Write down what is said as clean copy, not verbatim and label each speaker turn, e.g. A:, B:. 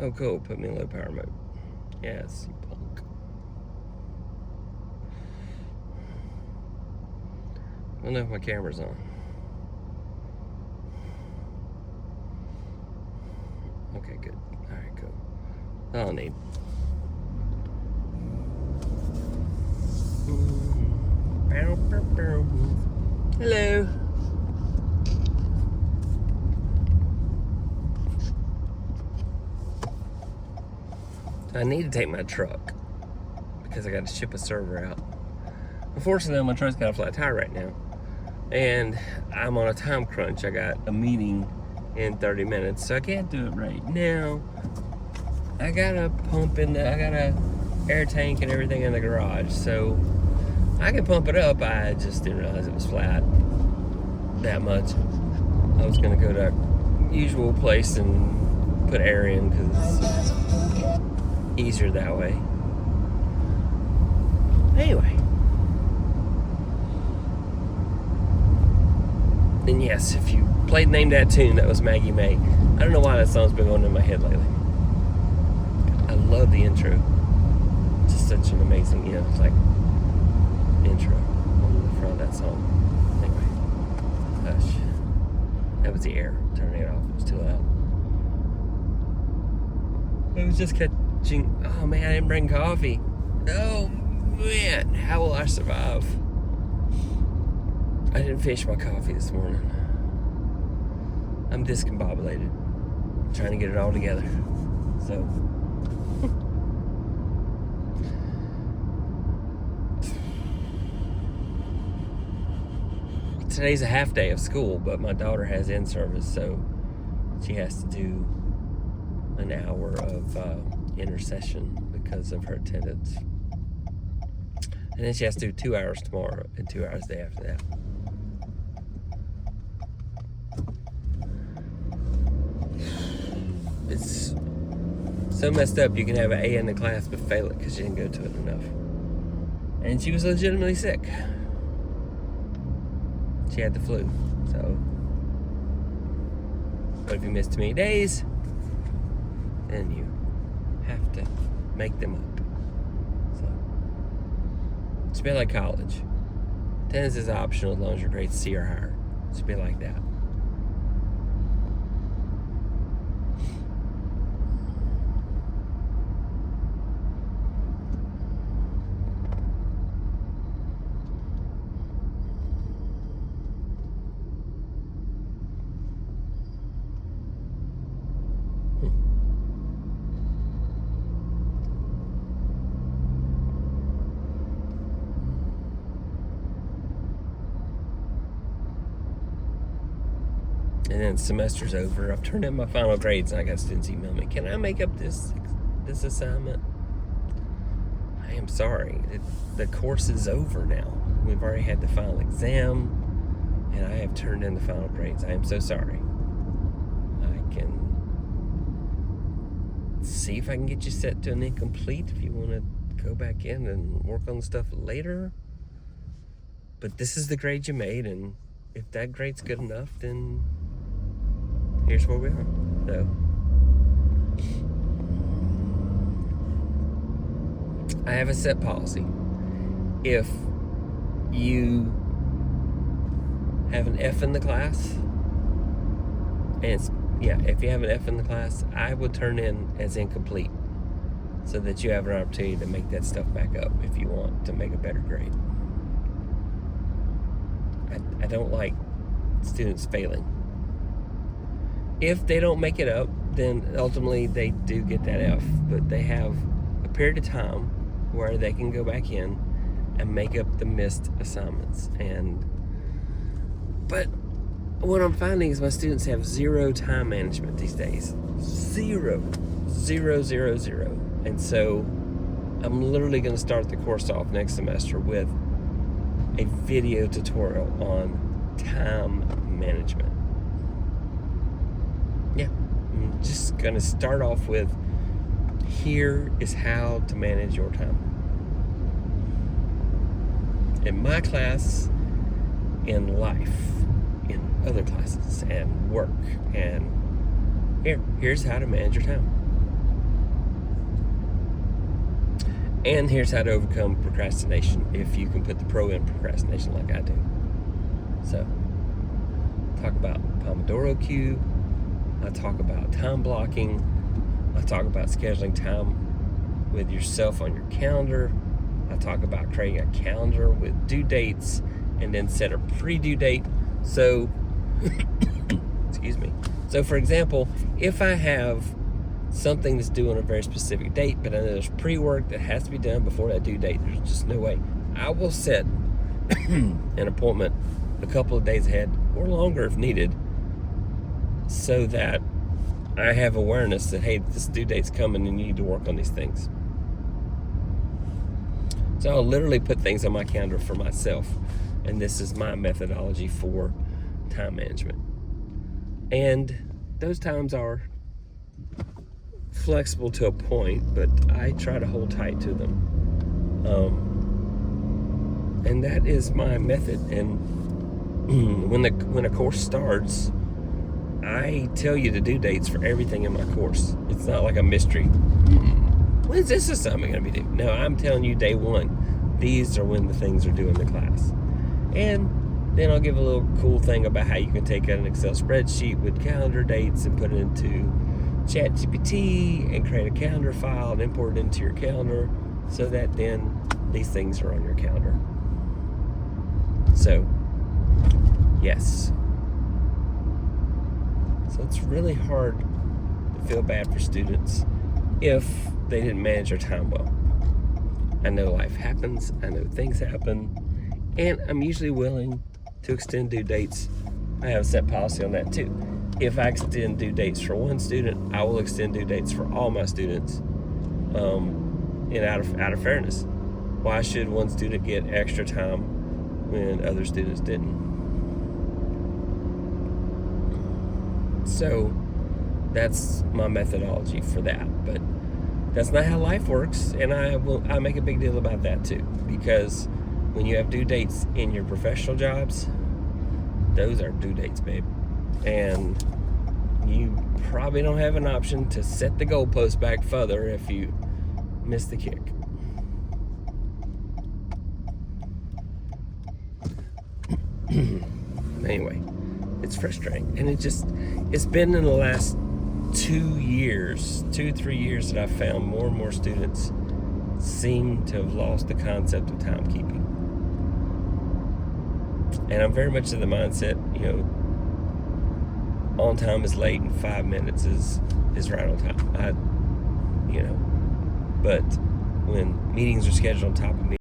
A: Oh, cool. Put me in low power mode. Yes, you punk. I don't know if my camera's on. Okay, good. Alright, cool. All I need. Hello. I need to take my truck because I got to ship a server out. Unfortunately, my truck's got a flat tire right now, and I'm on a time crunch. I got a meeting in 30 minutes, so I can't do it right now. I got a pump I got a air tank and everything in the garage, so I can pump it up. I just didn't realize it was flat that much. I was gonna go to our usual place and put air in because it's easier that way. Anyway. And yes, if you played Name That Tune, that was Maggie May. I don't know why that song's been going in my head lately. I love the intro. It's just such an amazing, it's like intro on the front of that song. Anyway, hush. That was the air turning it off. It was too loud. I was just catching. Oh man, I didn't bring coffee. Oh man, how will I survive? I didn't finish my coffee this morning. I'm discombobulated. I'm trying to get it all together. So. Today's a half day of school, but my daughter has in-service, so she has to do an hour of intercession because of her attendance. And then she has to do 2 hours tomorrow and 2 hours the day after that. It's so messed up. You can have an A in the class but fail it because you didn't go to it enough. And she was legitimately sick. She had the flu, so. But if you miss too many days, then you have to make them up. So it's a bit like college. Attendance is optional as long as your grades C or higher. It's a bit like that. And then semester's over. I've turned in my final grades, and I got students email me, "Can I make up this assignment?" I am sorry. The course is over now. We've already had the final exam, and I have turned in the final grades. I am so sorry. I can see if I can get you set to an incomplete if you want to go back in and work on stuff later. But this is the grade you made, and if that grade's good enough, then here's where we are. So I have a set policy. If you have an F in the class, and if you have an F in the class, I will turn in as incomplete so that you have an opportunity to make that stuff back up if you want to make a better grade. I don't like students failing. If they don't make it up, then ultimately they do get that F, but they have a period of time where they can go back in and make up the missed assignments. But what I'm finding is my students have zero time management these days. Zero. And so I'm literally going to start the course off next semester with a video tutorial on time management. Yeah, I'm just going to start off with, here is how to manage your time. In my class, in life, in other classes, and work, and here's how to manage your time. And here's how to overcome procrastination if you can put the pro in procrastination like I do. So, talk about Pomodoro Cube. I talk about time blocking. I talk about scheduling time with yourself on your calendar. I talk about creating a calendar with due dates and then set a pre-due date. So, excuse me. So, for example, if I have something that's due on a very specific date, but I know there's pre-work that has to be done before that due date, there's just no way. I will set an appointment a couple of days ahead or longer if needed so that I have awareness that, hey, this due date's coming and you need to work on these things. So I'll literally put things on my calendar for myself, and this is my methodology for time management. And those times are flexible to a point, but I try to hold tight to them. And that is my method. And when a course starts, I tell you the due dates for everything in my course. It's not like a mystery. When's this assignment going to be due? No, I'm telling you day one. These are when the things are due in the class. And then I'll give a little cool thing about how you can take out an Excel spreadsheet with calendar dates and put it into ChatGPT and create a calendar file and import it into your calendar so that then these things are on your calendar. So, yes. So it's really hard to feel bad for students if they didn't manage their time well. I know life happens, I know things happen, and I'm usually willing to extend due dates. I have a set policy on that too. If I extend due dates for one student, I will extend due dates for all my students, and out of fairness. Why should one student get extra time when other students didn't? So that's my methodology for that. But that's not how life works, and I make a big deal about that too, because when you have due dates in your professional jobs, those are due dates, babe. And you probably don't have an option to set the goalpost back further if you miss the kick. Anyway, it's frustrating. And it's been in the last 3 years that I've found more and more students seem to have lost the concept of timekeeping. And I'm very much of the mindset, on time is late and 5 minutes is right on time. But when meetings are scheduled on top of me,